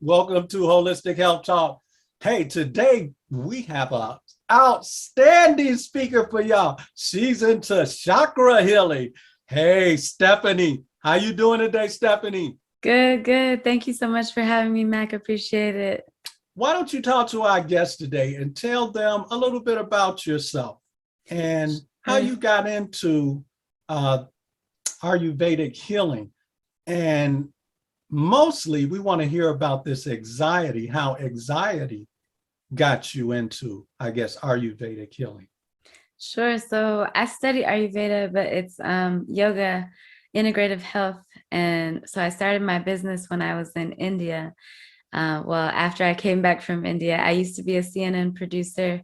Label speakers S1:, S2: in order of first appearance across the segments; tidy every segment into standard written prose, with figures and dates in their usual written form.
S1: Welcome to Holistic Health Talk. Hey, today we have an outstanding speaker for y'all. She's into chakra healing. Hey, Stephanie, how you doing today, Stephanie?
S2: Good, good. Thank you so much for having me, Mac. Appreciate it.
S1: Why don't you talk to our guests today and tell them a little bit about yourself and how
S2: Sure.
S1: you got into uh, Ayurvedic healing? And mostly we want to hear about this anxiety, how anxiety got you into, I guess, Ayurvedic healing.
S2: Sure. So I study Ayurveda, but it's yoga, integrative health. And so I started my business when I was in India. Well, after I came back from India, I used to be a CNN producer.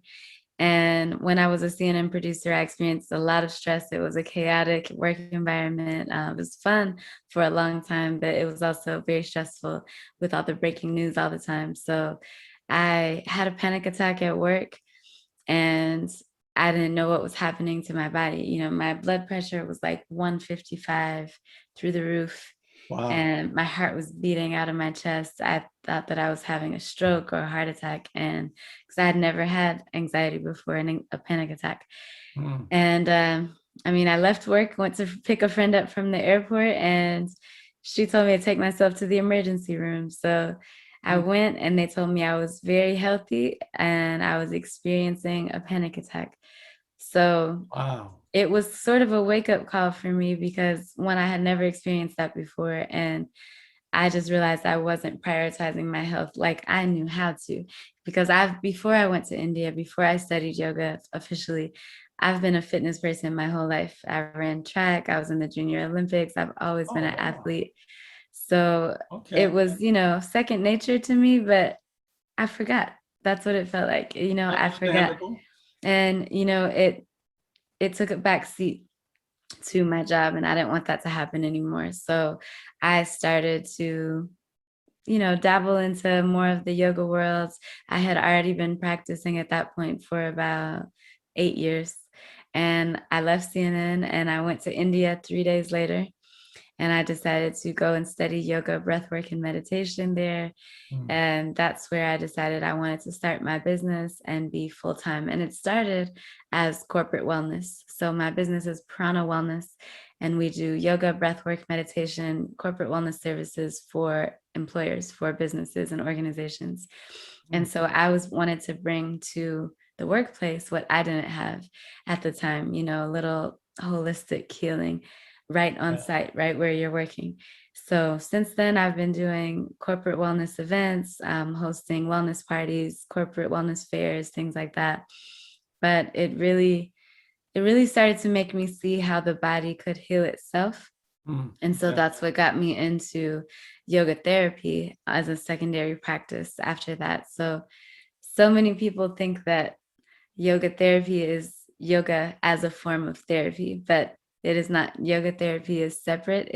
S2: And when I was a CNN producer, I experienced a lot of stress. It was a chaotic work environment. It was fun for a long time, but it was also very stressful with all the breaking news all the time. So I had a panic attack at work and I didn't know what was happening to my body. My blood pressure was like 155 through the roof
S1: Wow.
S2: and my heart was beating out of my chest. I thought that I was having a stroke or a heart attack, and because I had never had anxiety before and a panic attack.
S1: Mm.
S2: And I left work, went to pick a friend up from the airport, and she told me to take myself to the emergency room. So I
S1: Mm.
S2: went, and they told me I was very healthy and I was experiencing a panic attack. So
S1: Wow.
S2: it was sort of a wake up call for me because one, I had never experienced that before. And I just realized I wasn't prioritizing my health like I knew how to. Because before I went to India, before I studied yoga officially, I've been a fitness person my whole life. I ran track, I was in the Junior Olympics, I've always been
S1: Oh,
S2: an
S1: wow.
S2: athlete. So it
S1: Okay.
S2: was, second nature to me, but I forgot. That's what it felt like. I forgot.
S1: Understandable.
S2: And, it took a back seat to my job, and I didn't want that to happen anymore. So I started to, dabble into more of the yoga world. I had already been practicing at that point for about 8 years. And I left CNN and I went to India 3 days later. And I decided to go and study yoga, breathwork, and meditation there.
S1: Mm.
S2: And that's where I decided I wanted to start my business and be full time. And it started as corporate wellness. So my business is Prana Wellness, and we do yoga, breathwork, meditation, corporate wellness services for employers, for businesses and organizations. And
S1: Mm.
S2: so I was wanted to bring to the workplace what I didn't have at the time, a little holistic healing right on
S1: Yeah.
S2: site, right where you're working. So since then, I've been doing corporate wellness events, hosting wellness parties, corporate wellness fairs, things like that. But it really started to make me see how the body could heal itself.
S1: Mm.
S2: And so
S1: Yeah.
S2: that's what got me into yoga therapy as a secondary practice after that. So many people think that yoga therapy is yoga as a form of therapy, but it is not. Yoga therapy is separate.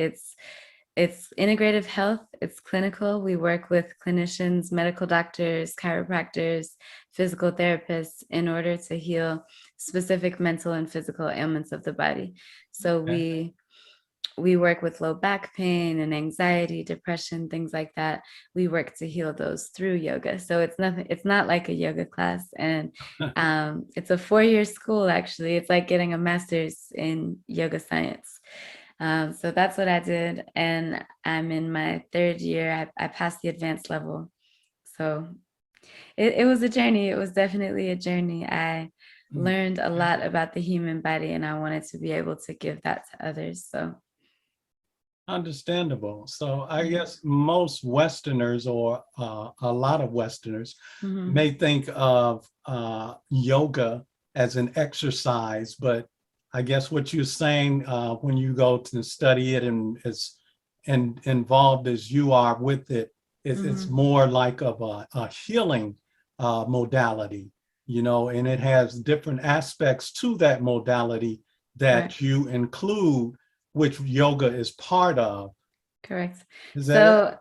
S2: It's integrative health. It's clinical. We work with clinicians, medical doctors, chiropractors, physical therapists in order to heal specific mental and physical ailments of the body. So
S1: Okay.
S2: we work with low back pain and anxiety, depression, things like that. We work to heal those through yoga. So it's not like a yoga class. And it's a 4 year school, actually. It's like getting a master's in yoga science. So that's what I did. And I'm in my third year. I passed the advanced level. So it was a journey. It was definitely a journey. I
S1: Mm.
S2: learned a
S1: Okay.
S2: lot about the human body, and I wanted to be able to give that to others. So
S1: Understandable. So I
S2: yeah.
S1: guess most Westerners, or a lot of Westerners,
S2: Mhm.
S1: may think of yoga as an exercise, but I guess what you're saying, when you go to study it and as and involved as you are with it, it's
S2: Mhm.
S1: more like of a healing modality, and it has different aspects to that modality that
S2: Correct.
S1: you include, which yoga is part of.
S2: Correct.
S1: Is that it?
S2: So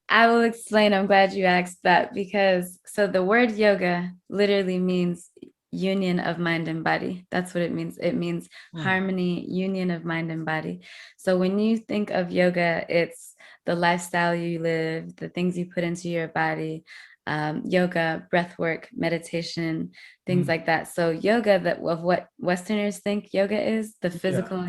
S2: I will explain. I'm glad you asked that because the word yoga literally means union of mind and body. That's what it means. It means
S1: Hmm.
S2: harmony, union of mind and body. So when you think of yoga, it's the lifestyle you live, the things you put into your body, yoga, breath work, meditation, things like that. So yoga, that of what Westerners think yoga is, the
S1: Yeah.
S2: physical,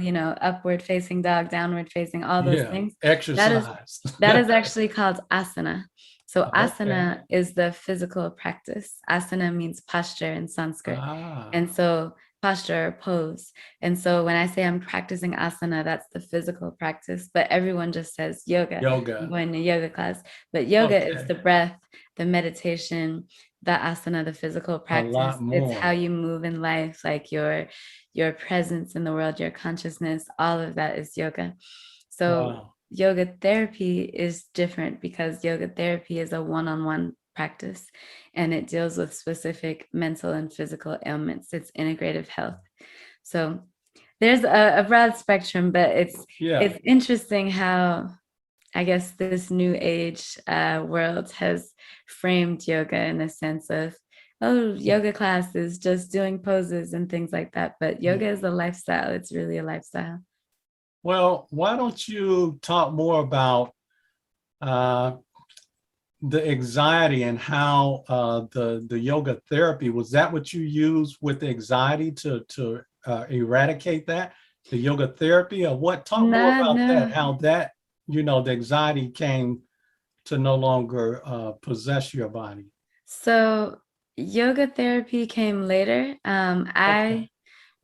S2: upward facing dog, downward facing, all those
S1: Yeah.
S2: things. That is
S1: Exercise.
S2: that is actually called asana. So
S1: Okay.
S2: asana is the physical practice. Asana means posture in Sanskrit.
S1: Ah,
S2: And so posture or pose. And so when I say I'm practicing asana, that's the physical practice, but everyone just says yoga. I'm
S1: yoga.
S2: going to yoga class, but yoga is
S1: Okay.
S2: the breath, the meditation, the asana, the physical
S1: A
S2: practice.
S1: lot
S2: It's how
S1: more.
S2: you move in life, like your presence in the world, your consciousness, all of that is yoga. So
S1: Wow.
S2: yoga therapy is different because yoga therapy is a one-on-one practice and it deals with specific mental and physical ailments. It's integrative health. So there's a broad spectrum, but
S1: Yeah.
S2: it's interesting how I guess this new age world has framed yoga in a sense of, oh,
S1: Yeah.
S2: yoga class is just doing poses and things like that. But yoga
S1: Yeah.
S2: is a lifestyle. It's really a lifestyle.
S1: Well, why don't you talk more about uh, the anxiety and how the yoga therapy, was that what you used with the anxiety to eradicate that, the yoga therapy, or what? Talk more
S2: No,
S1: about that,
S2: no.
S1: how that, the anxiety came to no longer possess your body.
S2: So yoga therapy came later.
S1: Okay.
S2: I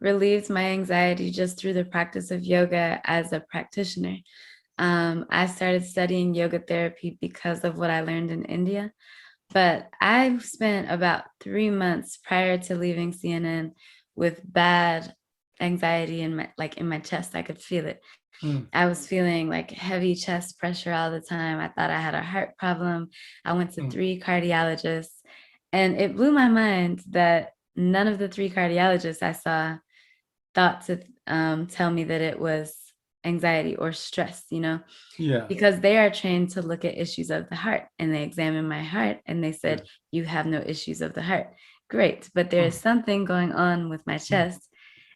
S2: relieved my anxiety just through the practice of yoga as a practitioner. I started studying yoga therapy because of what I learned in India. But I spent about 3 months prior to leaving CNN with bad anxiety in my chest. I could feel it.
S1: Mm,
S2: I was feeling like heavy chest pressure all the time. I thought I had a heart problem. I went to
S1: mm,
S2: 3 cardiologists, and it blew my mind that none of the 3 cardiologists I saw thought to tell me that it was anxiety or stress,
S1: yeah.
S2: because they are trained to look at issues of the heart, and they examined my heart and they
S1: Yeah.
S2: said, you have no issues of the heart. Great. But there is
S1: Mm,
S2: something going on with my
S1: mm,
S2: chest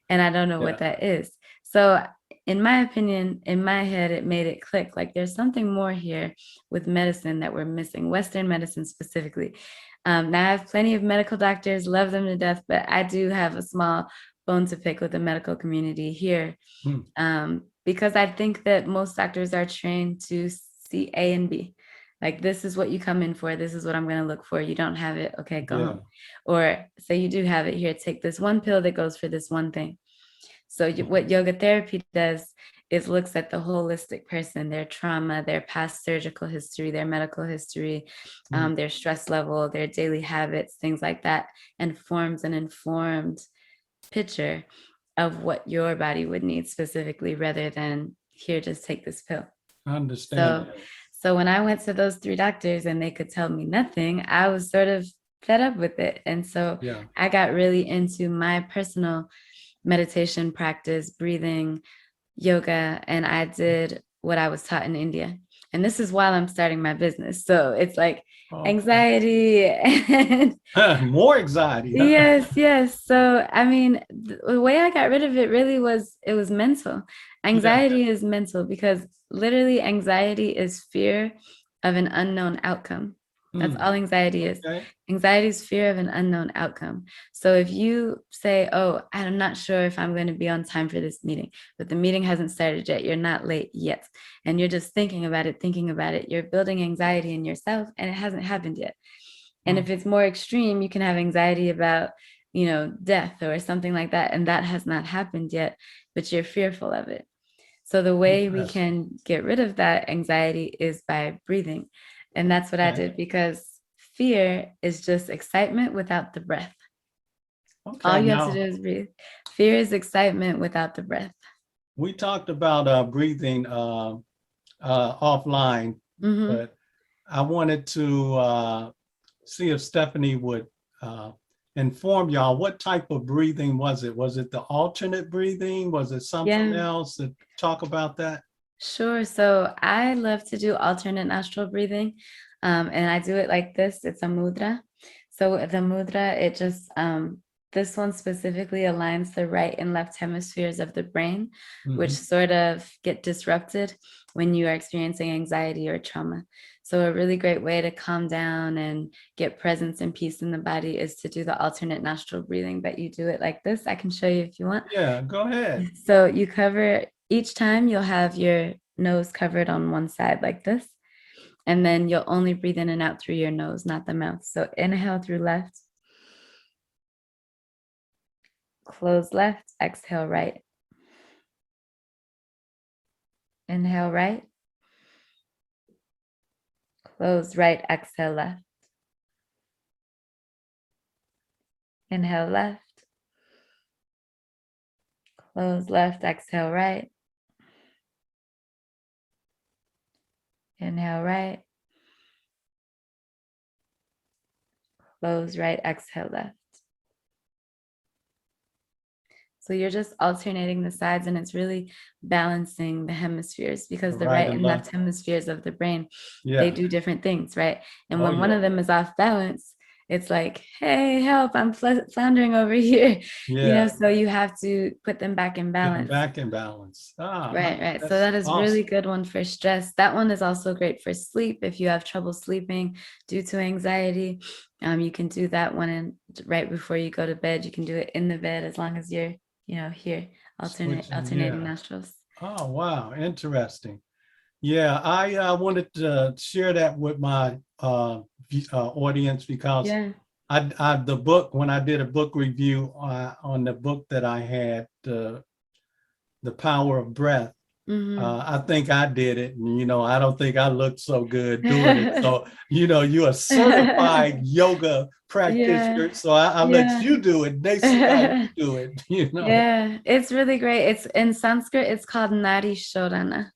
S2: and I don't know what
S1: yeah.
S2: that is. So in my opinion, in my head, it made it click. Like there's something more here with medicine that we're missing, Western medicine specifically. Now I have plenty of medical doctors, love them to death, but I do have a small bone to pick with the medical community here,
S1: Mm,
S2: because I think that most doctors are trained to see A and B. Like, this is what you come in for. This is what I'm going to look for. You don't have it. Okay, go
S1: yeah.
S2: home. Or say you do have it, here, take this one pill that goes for this one thing. So what yoga therapy does is looks at the holistic person, their trauma, their past surgical history, their medical history,
S1: Mm,
S2: their stress level, their daily habits, things like that, and forms an informed picture of what your body would need specifically, rather than here, just take this pill.
S1: I understand
S2: So,
S1: that.
S2: so when I went to those 3 doctors and they could tell me nothing, I was sort of fed up with it. And so
S1: Yeah.
S2: I got really into my personal meditation practice, breathing, yoga, and I did what I was taught in India. And this is while I'm starting my business. So it's like
S1: Okay.
S2: anxiety and
S1: More anxiety, huh?
S2: yes, yes. So, I mean, the way I got rid of it really was, it was mental.
S1: Yeah.
S2: Anxiety is mental because literally anxiety is fear of an unknown outcome. That's
S1: Mm,
S2: all anxiety is.
S1: okay.
S2: Anxiety is fear of an unknown outcome. So if you say, oh, I'm not sure if I'm going to be on time for this meeting, but the meeting hasn't started yet, you're not late yet, and you're just thinking about it, you're building anxiety in yourself and it hasn't happened yet. And
S1: Mm,
S2: if it's more extreme, you can have anxiety about, death or something like that. And that has not happened yet, but you're fearful of it. So the way we
S1: interesting.
S2: can get rid of that anxiety is by breathing. And that's what I
S1: Okay.
S2: did, because fear is just excitement without the breath. All
S1: Okay.
S2: you have to do
S1: Now,
S2: is breathe. Fear is excitement without the breath.
S1: we talked about breathing offline,
S2: Hmm.
S1: but I wanted to see if Stephanie would uh, inform y'all what type of breathing was it? Was it the alternate breathing? Was it something
S2: Yeah.
S1: else? To talk about that?
S2: Sure. So I love to do alternate nostril breathing. And I do it like this. It's a mudra. So the mudra, it just this one specifically aligns the right and left hemispheres of the brain, which
S1: Mhm.
S2: sort of get disrupted when you are experiencing anxiety or trauma. So a really great way to calm down and get presence and peace in the body is to do the alternate nostril breathing, but you do it like this. I can show you if you want.
S1: Yeah, go ahead.
S2: So you cover, each time you'll have your nose covered on one side like this, and then you'll only breathe in and out through your nose, not the mouth. So inhale through left, close left, exhale right. Inhale right, close right, exhale left. Inhale left, close left, exhale right. Inhale right, close right, exhale left. So you're just alternating the sides, and it's really balancing the hemispheres, because the
S1: Right
S2: right
S1: and
S2: and left
S1: left.
S2: hemispheres of the brain, they
S1: Yeah.
S2: do different things, right? And
S1: Oh,
S2: when one
S1: yeah.
S2: of them is off balance, it's like, hey, help, I'm floundering over here.
S1: Yeah.
S2: So you have to put them back in
S1: Get them
S2: balance.
S1: back in balance.
S2: Right, right. So
S1: That's
S2: that is really
S1: awesome.
S2: good one for stress. That one is also great for sleep. If you have trouble sleeping due to anxiety, you can do that one in right before you go to bed. You can do it in the bed as long as you're, here,
S1: Switching,
S2: alternating
S1: yeah.
S2: nostrils.
S1: Oh, wow. Interesting. Yeah, I wanted to share that with my audience because
S2: Yeah.
S1: the book, when I did a book review on the book that I had, The Power of Breath,
S2: Mm-hmm.
S1: I think I did it. And, I don't think I looked so good doing it. So, you're a certified yoga
S2: Yeah.
S1: practitioner. So I'll let
S2: Yeah.
S1: you do it. They see how you do it.
S2: Yeah, it's really great. It's in Sanskrit, it's called Nadi Shodhana.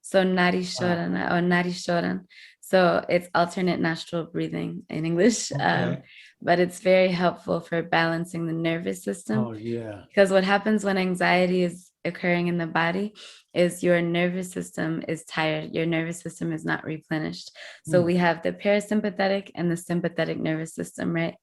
S2: So Nadi
S1: Wow.
S2: Shodhana or Nadi Shodhan. So it's alternate nostril breathing in English.
S1: Okay.
S2: But it's very helpful for balancing the nervous system,
S1: Oh, yeah.
S2: because what happens when anxiety is occurring in the body is your nervous system is tired. Your nervous system is not replenished. So
S1: Mm,
S2: we have the parasympathetic and the sympathetic nervous system, right?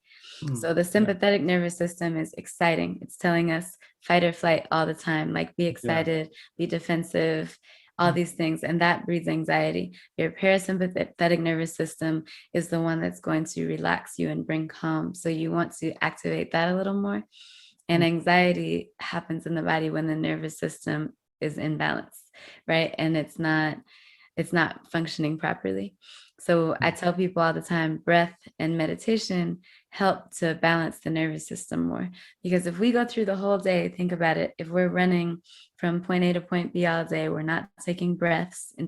S1: mm,
S2: So the
S1: yeah.
S2: sympathetic nervous system is exciting. It's telling us fight or flight all the time, like be
S1: Yeah.
S2: excited, be defensive, all
S1: Mm,
S2: these things. And that breeds anxiety. Your parasympathetic nervous system is the one that's going to relax you and bring calm. So you want to activate that a little more. And
S1: mm,
S2: anxiety happens in the body when the nervous system is in balance, right? And it's not functioning properly. So I
S1: mm.
S2: tell people all the time, breath and meditation help to balance the nervous system more. Because if we go through the whole day, think about it, if we're running from point A to point B all day, we're not taking breaths,
S1: Yeah.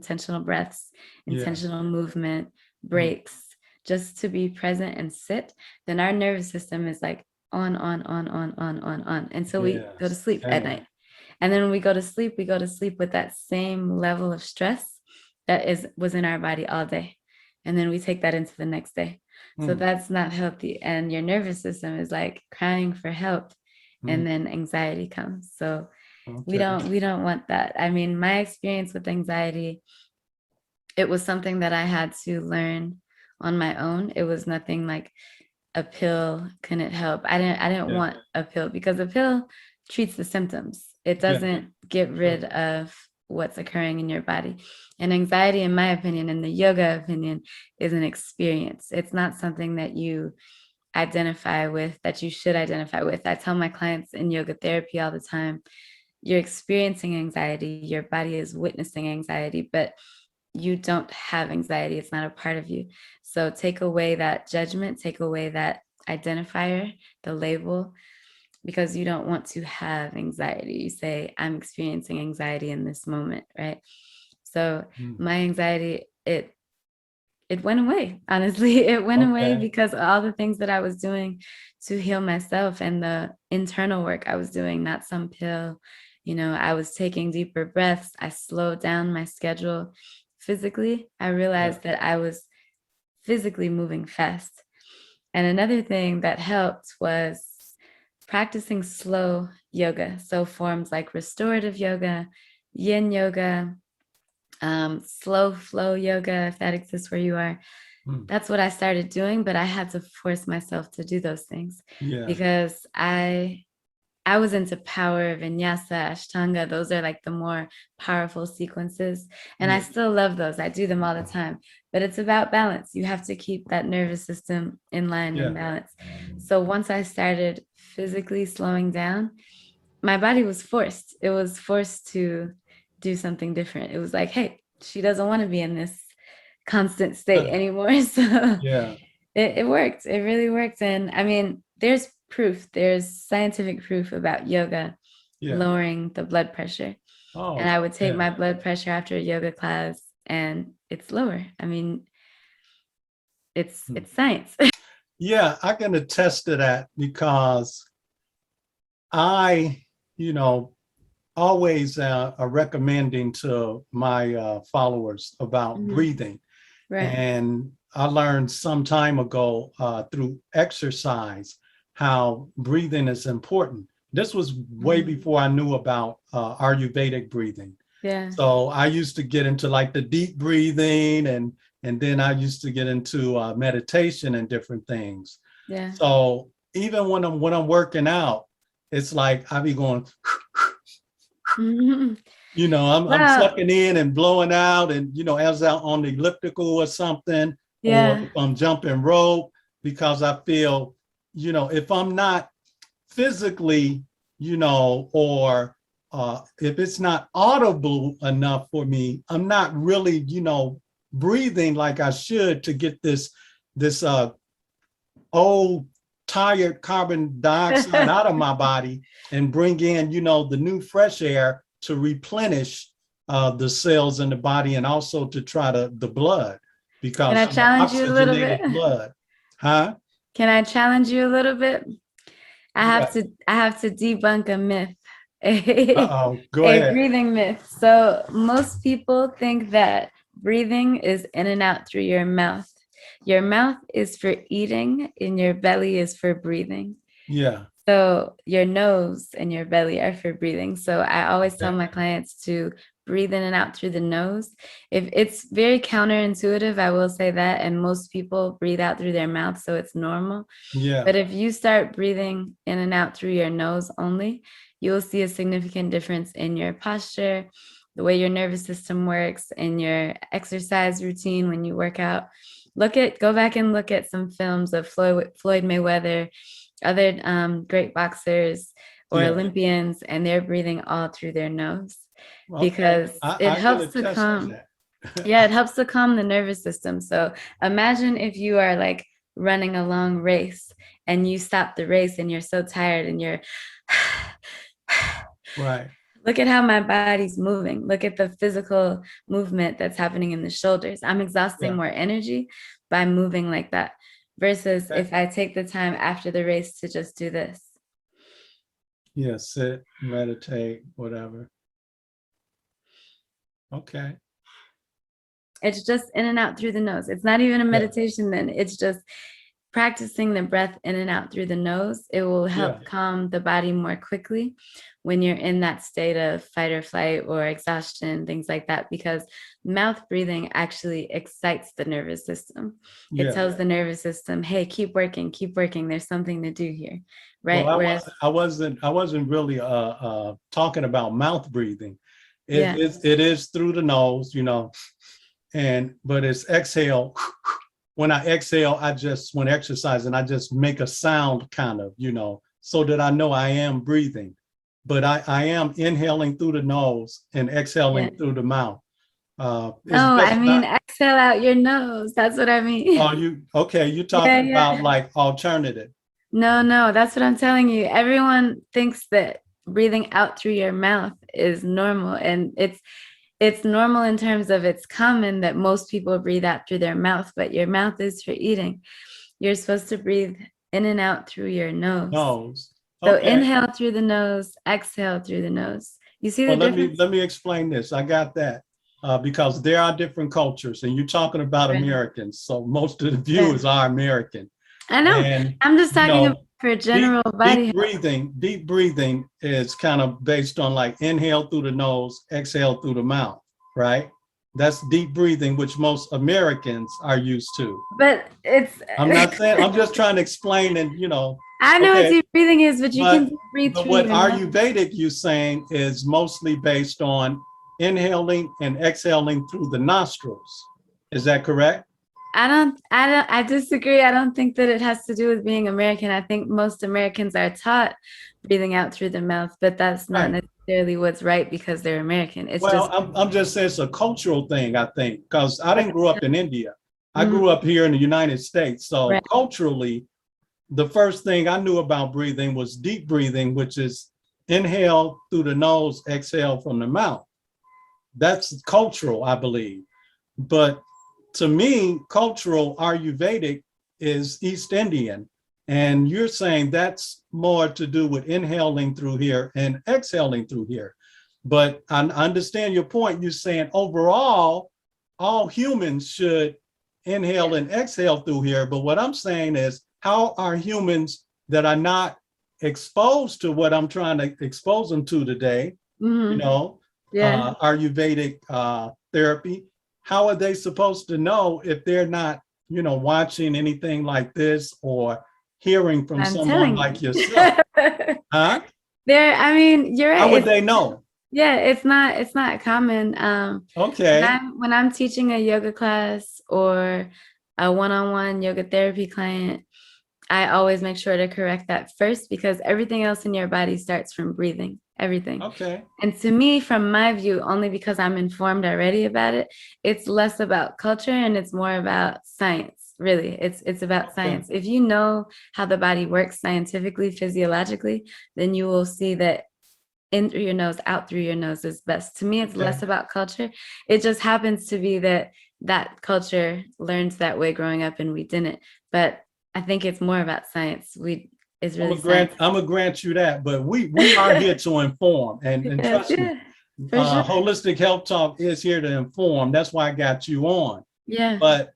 S2: intentional movement,
S1: Mm,
S2: breaks, just to be present and sit, then our nervous system is like on. Until we go to
S1: yes.
S2: sleep at
S1: Amen.
S2: night. And then when we go to sleep with that same level of stress was in our body all day. And then we take that into the next day. So
S1: Mm,
S2: that's not healthy. And your nervous system is like crying for help.
S1: mm,
S2: And then anxiety comes. So we
S1: okay.
S2: don't we don't want that. I mean, my experience with anxiety, it was something that I had to learn on my own. It was nothing like a pill couldn't help. I didn't
S1: Yeah.
S2: want a pill, because a pill treats the symptoms. It
S1: Yeah.
S2: doesn't get
S1: Sure.
S2: rid of what's occurring in your body. And anxiety, in my opinion, in the yoga opinion, is an experience. It's not something that you identify with, that you should identify with. I tell my clients in yoga therapy all the time, you're experiencing anxiety, your body is witnessing anxiety, but you don't have anxiety. It's not a part of you. So take away that judgment, take away that identifier, the label, because you don't want to have anxiety. You say, I'm experiencing anxiety in this moment, right? So
S1: Mm,
S2: my anxiety, it went away. Honestly, it went away
S1: okay.
S2: because all the things that I was doing to heal myself and the internal work I was doing, not some pill. I was taking deeper breaths. I slowed down my schedule physically. I
S1: Yeah.
S2: realized that I was physically moving fast. And another thing that helped was practicing slow yoga. So forms like restorative yoga, yin yoga, slow flow yoga, if that exists where you are. That's what I started doing, but I had to force myself to do those things
S1: Yeah.
S2: because I was into power, vinyasa, ashtanga. Those are like the more powerful sequences. And I
S1: Yeah.
S2: still love those. I do them all the time. But it's about balance. You have to keep that nervous system in line and
S1: Yeah.
S2: balance. So once I started physically slowing down, my body was forced. It was forced to do something different. It was like, hey, she doesn't want to be in this constant state anymore. So
S1: Yeah.
S2: it worked. It really worked. And I mean, there's proof, there's scientific proof about yoga
S1: Yeah.
S2: lowering the blood pressure. And
S1: Oh,
S2: I would take
S1: yeah.
S2: my blood pressure after a yoga class and it's lower. I mean, it's science.
S1: Yeah, I can attest to that because I, you know, always are recommending to my followers about
S2: Mhm.
S1: breathing.
S2: Right.
S1: And I learned some time ago through exercise how breathing is important. This was way
S2: Mhm.
S1: before I knew about Ayurvedic breathing.
S2: Yeah.
S1: So I used to get into like the deep breathing, and then I used to get into meditation and different things.
S2: Yeah.
S1: So even when I'm working out, it's like I be going,
S2: Mhm.
S1: I'm
S2: Well,
S1: sucking in and blowing out, and as out on the elliptical or something, or
S2: yeah.
S1: if I'm jumping rope, because I feel, if I'm not physically, or if it's not audible enough for me, I'm not really, breathing like I should to get this old tired carbon dioxide out of my body and bring in, the new fresh air to replenish the cells in the body, and also to try the blood,
S2: Can
S1: because
S2: I challenge you a little bit?
S1: oxygenated blood. Huh?
S2: Can I challenge you a little bit?
S1: Yeah.
S2: I have to debunk a myth, a,
S1: Uh-oh. Go
S2: a
S1: ahead.
S2: breathing myth. So most people think that breathing is in and out through your mouth. Your mouth is for eating and your belly is for breathing.
S1: Yeah.
S2: So your nose and your belly are for breathing. So I always tell
S1: Okay.
S2: my clients to breathe in and out through the nose. If it's very counterintuitive, I will say that. And most people breathe out through their mouth, so it's normal.
S1: Yeah.
S2: But if you start breathing in and out through your nose only, you'll see a significant difference in your posture, the way your nervous system works, in your exercise routine when you work out. Go back and look at some films of Floyd Mayweather, other great boxers or
S1: Yeah.
S2: Olympians, and they're breathing all through their nose
S1: Okay.
S2: because it
S1: I can
S2: helps to
S1: attest to
S2: calm.
S1: that.
S2: Yeah, it helps to calm the nervous system. So imagine if you are like running a long race and you stop the race and you're so tired and you're
S1: Right.
S2: look at how my body's moving. Look at the physical movement that's happening in the shoulders. I'm exhausting
S1: Yeah.
S2: more energy by moving like that versus
S1: Okay.
S2: if I take the time after the race to just do this.
S1: Yeah. Sit, meditate, whatever. Okay.
S2: It's just in and out through the nose. It's not even a
S1: Yeah.
S2: meditation then. It's just practicing the breath in and out through the nose. It will
S1: Yeah.
S2: help calm the body more quickly when you're in that state of fight or flight or exhaustion, things like that, because mouth breathing actually excites the nervous system. It
S1: Yeah.
S2: tells the nervous system, hey, keep working, keep working. There's something to do here.
S1: Well,
S2: Right. Whereas,
S1: I wasn't really talking about mouth breathing.
S2: yeah.
S1: It is through the nose, but it's exhale. When I exhale, when exercising, I just make a sound kind of, so that I know I am breathing. But I am inhaling through the nose and
S2: Yeah.
S1: exhaling through the mouth. It's
S2: No, I
S1: just
S2: mean,
S1: not,
S2: exhale out your nose. That's what I mean.
S1: you're
S2: Yeah,
S1: talking about
S2: yeah.
S1: like alternative.
S2: No, no, that's what I'm telling you. Everyone thinks that breathing out through your mouth is normal, and it's normal in terms of it's common that most people breathe out through their mouth, but your mouth is for eating. You're supposed to breathe in and out through your nose.
S1: Nose.
S2: So
S1: Okay.
S2: inhale through the nose, exhale through the nose. You see the
S1: Well,
S2: difference?
S1: let me explain this. I got that because there are different cultures, and you're talking about
S2: Right.
S1: Americans, so most of the
S2: Yeah.
S1: viewers are American.
S2: I know.
S1: And
S2: I'm just
S1: you
S2: talking about
S1: know,
S2: for general body health.
S1: deep breathing is kind of based on like inhale through the nose, exhale through the mouth, right? That's deep breathing, which most Americans are used to.
S2: But it's
S1: I'm not saying, I'm just trying to explain and,
S2: I know what
S1: okay,
S2: deep breathing is, but you can
S1: but
S2: deep breathe
S1: but
S2: through
S1: what
S2: your nose.
S1: Ayurvedic you're saying is mostly based on inhaling and exhaling through the nostrils. Is that correct?
S2: I disagree. I don't think that it has to do with being American. I think most Americans are taught breathing out through the mouth, but that's not
S1: Right.
S2: necessarily what's right because they're American. It's
S1: Well,
S2: just
S1: I'm just saying it's a cultural thing, I think, because I didn't grow up in India. I
S2: Mhm.
S1: grew up here in the United States. So
S2: Right.
S1: culturally, the first thing I knew about breathing was deep breathing, which is inhale through the nose, exhale from the mouth. That's cultural, I believe. But to me, cultural Ayurvedic is East Indian. And you're saying that's more to do with inhaling through here and exhaling through here. But I understand your point. You're saying overall, all humans should inhale and exhale through here. But what I'm saying is, how are humans that are not exposed to what I'm trying to expose them to today,
S2: Mhm. Yeah.
S1: Ayurvedic therapy, how are they supposed to know if they're not, watching anything like this or hearing from
S2: I'm
S1: someone
S2: telling
S1: like
S2: you.
S1: yourself? Huh?
S2: I mean, you're
S1: How
S2: right.
S1: would they know?
S2: Yeah, it's not common. When
S1: Okay.
S2: I'm teaching a yoga class or a one-on-one yoga therapy client, I always make sure to correct that first because everything else in your body starts from breathing, everything.
S1: Okay.
S2: And to me, from my view, only because I'm informed already about it, it's less about culture and it's more about science. Really, it's about
S1: Okay.
S2: science. If you know how the body works scientifically, physiologically, then you will see that in through your nose, out through your nose is best. To me, it's
S1: Okay.
S2: less about culture. It just happens to be that culture learns that way growing up and we didn't. But I think it's more about science. It's
S1: I'm
S2: really
S1: gonna grant
S2: science.
S1: I'm gonna grant you that, but we are here to inform and
S2: Yes,
S1: trust me,
S2: yeah, for sure.
S1: Holistic Health Talk is here to inform. That's why I got you on.
S2: Yeah.
S1: But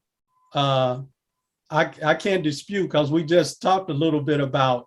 S1: I can't dispute because we just talked a little bit about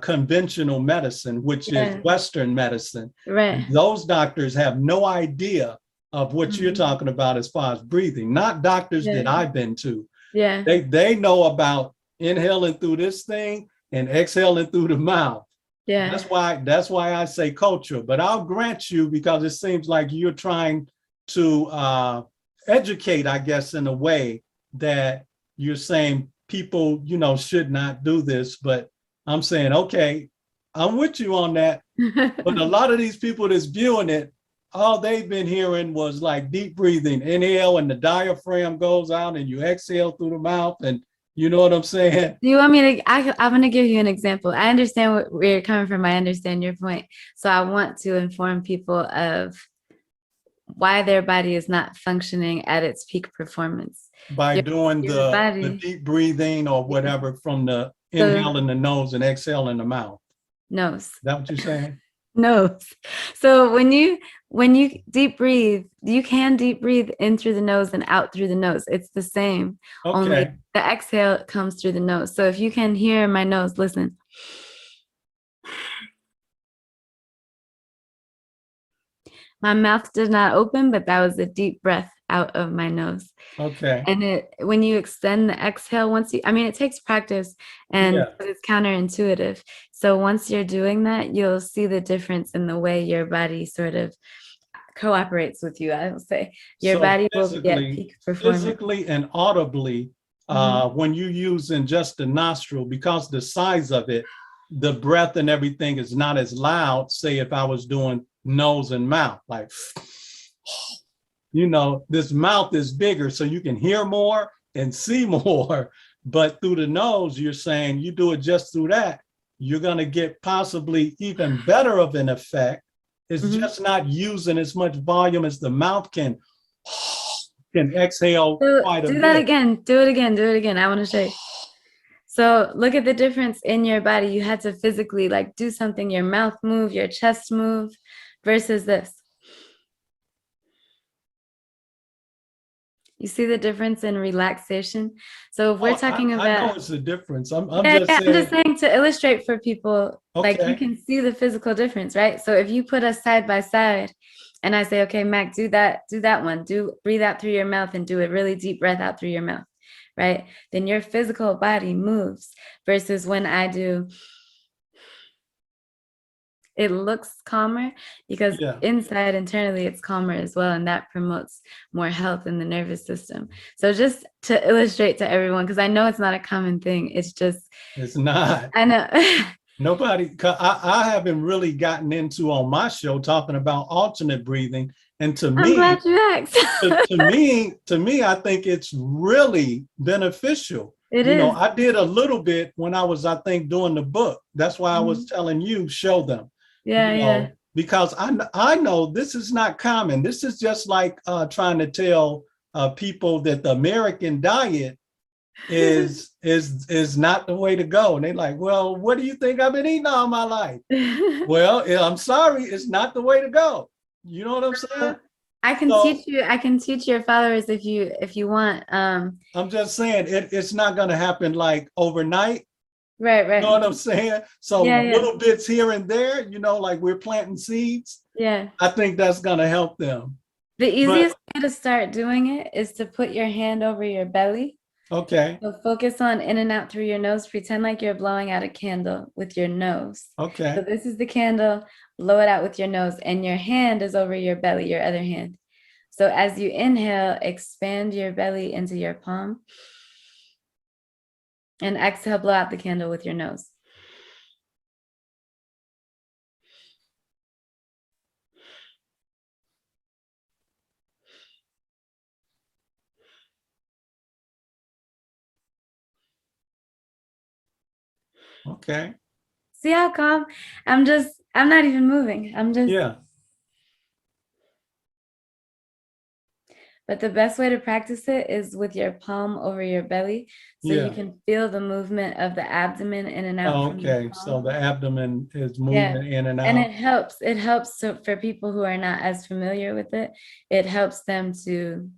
S1: conventional medicine, which is
S2: Yeah.
S1: Western medicine.
S2: Right.
S1: And those doctors have no idea of what you're talking about as far as breathing. Not doctors that
S2: Yeah.
S1: I've been to.
S2: Yeah.
S1: They know about inhaling through this thing and exhaling through the mouth.
S2: Yeah.
S1: That's why I say culture. But I'll grant you because it seems like you're trying to educate, I guess, in a way that you're saying people, should not do this. But I'm saying, okay, I'm with you on that. But a lot of these people that's viewing it, all they've been hearing was like deep breathing, inhale, and the diaphragm goes out, and you exhale through the mouth, and you know what I'm saying?
S2: Do you want me to? I'm going to give you an example. I understand where you're coming from. I understand your point. So I want to inform people of why their body is not functioning at its peak performance.
S1: By doing
S2: Your
S1: the
S2: body.
S1: deep breathing or whatever from the
S2: So
S1: inhale in the nose and exhale in the mouth.
S2: nose.
S1: Is that what you're saying?
S2: Nose. So when you deep breathe, you can deep breathe in through the nose and out through the nose. It's the same. Only
S1: Okay.
S2: the exhale comes through the nose. So if you can hear my nose, listen. My mouth did not open, but that was a deep breath out of my nose.
S1: Okay.
S2: And when you extend the exhale, it takes practice and
S1: Yeah.
S2: it's counterintuitive. So once you're doing that, you'll see the difference in the way your body sort of cooperates with you. I will say your
S1: So
S2: body will be at peak performance.
S1: physically and audibly, when you using just the nostril, because the size of it, the breath and everything is not as loud. Say if I was doing nose and mouth, like, this mouth is bigger, so you can hear more and see more. But through the nose, you're saying you do it just through that, you're going to get possibly even better of an effect. It's just not using as much volume as the mouth can exhale quite a
S2: Do that
S1: bit.
S2: again. Do it again. Do it again. I want to show you. So look at the difference in your body. You had to physically do something, your mouth move, your chest move versus this. You see the difference in relaxation? So if we're talking about,
S1: I know it's a difference. I'm
S2: just I'm just saying to illustrate for people, you
S1: okay.
S2: can see the physical difference, right? So if you put us side by side And I say, okay, Mac, do that one. Breathe out through your mouth and do a really deep breath out through your mouth, right? Then your physical body moves versus when I do, it looks calmer because
S1: Yeah.
S2: inside internally it's calmer as well. And that promotes more health in the nervous system. So just to illustrate to everyone, because I know it's not a common thing. It's just,
S1: It's not.
S2: I know.
S1: Nobody, I haven't really gotten into on my show talking about alternate breathing. And to
S2: I'm
S1: me,
S2: glad you asked.
S1: I think it's really beneficial.
S2: It
S1: You know,
S2: is.
S1: I did a little bit when I was, I think, doing the book. That's why I was telling you, show them,
S2: Yeah,
S1: you
S2: yeah.
S1: know, because I know this is not common. This is just like trying to tell people that the American diet is not the way to go. And they're like, well, what do you think I've been eating all my life? Well, I'm sorry, it's not the way to go. You know what I'm saying?
S2: I can
S1: So
S2: teach you, I can teach your followers if you want.
S1: I'm just saying it's not going to happen like overnight.
S2: Right,
S1: You know
S2: right.
S1: what I'm saying? So
S2: Yeah, yeah.
S1: little bits here and there, you know, like we're planting seeds.
S2: Yeah.
S1: I think that's going to help them.
S2: The
S1: But
S2: easiest way to start doing it is to put your hand over your belly.
S1: okay,
S2: So focus on in and out through your nose. Pretend like you're blowing out a candle with your nose. So
S1: okay,
S2: this is the candle, blow it out with your nose, and your hand is over your belly, your other hand. So as you inhale, expand your belly into your palm. And exhale, blow out the candle with your nose.
S1: okay.
S2: See how calm? I'm not even moving.
S1: Yeah,
S2: But the best way to practice it is with your palm over your belly. So you
S1: yeah.
S2: can feel the movement of the abdomen in and out
S1: Oh,
S2: from the
S1: okay. So the
S2: palm.
S1: abdomen is
S2: Yeah.
S1: moving in and
S2: And
S1: out.
S2: it helps so for people who are not as familiar with it helps them to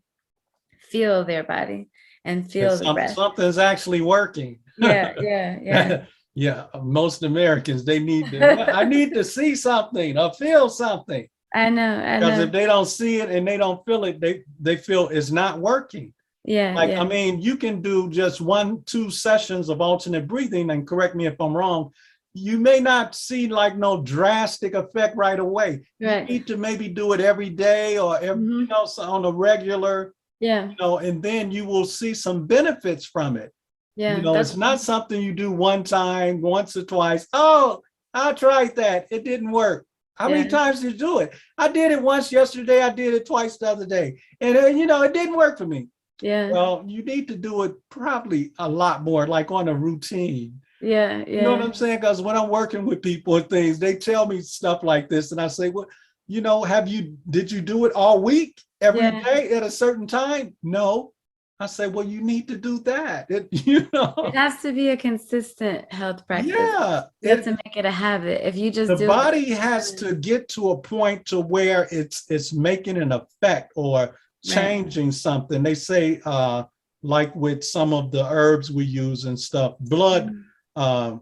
S2: feel their body and feel
S1: It's
S2: the breath.
S1: something's actually working.
S2: Yeah, yeah, yeah.
S1: Yeah, most Americans, they need to, I need to see something or feel something.
S2: I
S1: Because
S2: know.
S1: if they don't see it and they don't feel it, they feel it's not working.
S2: Yeah,
S1: Like, I
S2: yeah,
S1: mean, you can do just 1-2 sessions of alternate breathing, and correct me if I'm wrong. You may not see like no drastic effect right away. You
S2: right.
S1: need to maybe do it every day or every, you know, so on a regular,
S2: Yeah,
S1: you know, and then you will see some benefits from it. You
S2: yeah.
S1: know,
S2: That's
S1: it's not something you do one time, once or twice. Oh, I tried that. It didn't work. How many
S2: yeah,
S1: times did you do it? I did it once yesterday. I did it twice the other day. And, you know, it didn't work for me.
S2: yeah,
S1: Well, you need to do it probably a lot more, like on a routine.
S2: yeah,
S1: You know what
S2: yeah.
S1: I'm saying? Because when I'm working with people and things, they tell me stuff like this. And I say, well, you know, did you do it all week, every
S2: Yeah.
S1: day at a certain time? No. I say, well, you need to do that.
S2: It has to be a consistent health practice.
S1: Yeah,
S2: You have to make it a habit. If you
S1: the
S2: just do it,
S1: body has to get to a point to where it's making an effect or
S2: right.
S1: changing something. They say, like with some of the herbs we use and stuff, blood,
S2: Mhm.
S1: um,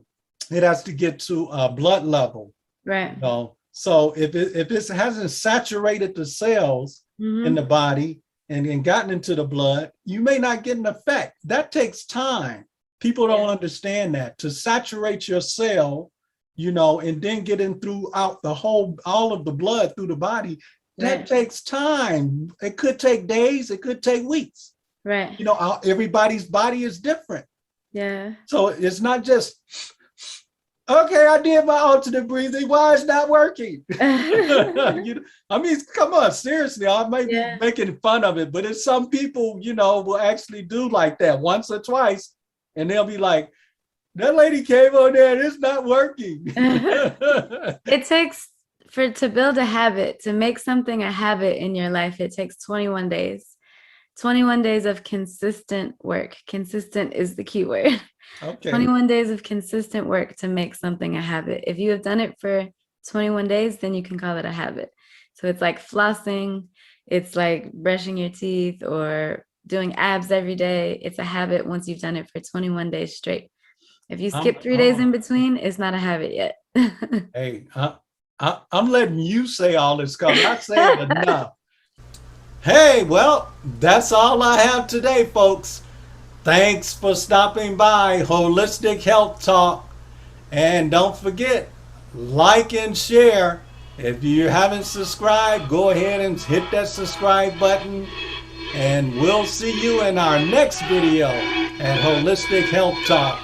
S1: it has to get to a blood level.
S2: Right.
S1: You know? So if it hasn't saturated the cells in the
S2: Hmm.
S1: body and gotten into the blood, you may not get an effect. That takes time. People
S2: Yeah.
S1: don't understand that. To saturate your cell, you know, and then get in throughout all of the blood through the body, that
S2: Right.
S1: takes time. It could take days, it could take weeks.
S2: Right.
S1: You know, everybody's body is different.
S2: Yeah.
S1: So it's not just, okay, I did my alternate breathing. Why it's not working? I mean, come on, seriously. I may be
S2: Yeah.
S1: making fun of it, but it's some people, you know, will actually do like that once or twice, and they'll be like, "That lady came on there, and it's not working."
S2: It takes to build a habit, to make something a habit in your life, it takes 21 days. 21 days of consistent work. Consistent is the key word.
S1: Okay.
S2: 21 days of consistent work to make something a habit. If you have done it for 21 days, then you can call it a habit. So it's like flossing, it's like brushing your teeth or doing abs every day. It's a habit once you've done it for 21 days straight. If you
S1: I'm,
S2: skip 3 days
S1: I'm
S2: in between, it's not a habit yet.
S1: hey, I'm letting you say all this because I say it enough. Hey, well, that's all I have today, folks. Thanks for stopping by Holistic Health Talk. And don't forget, like and share. If you haven't subscribed, go ahead and hit that subscribe button. And we'll see you in our next video at Holistic Health Talk.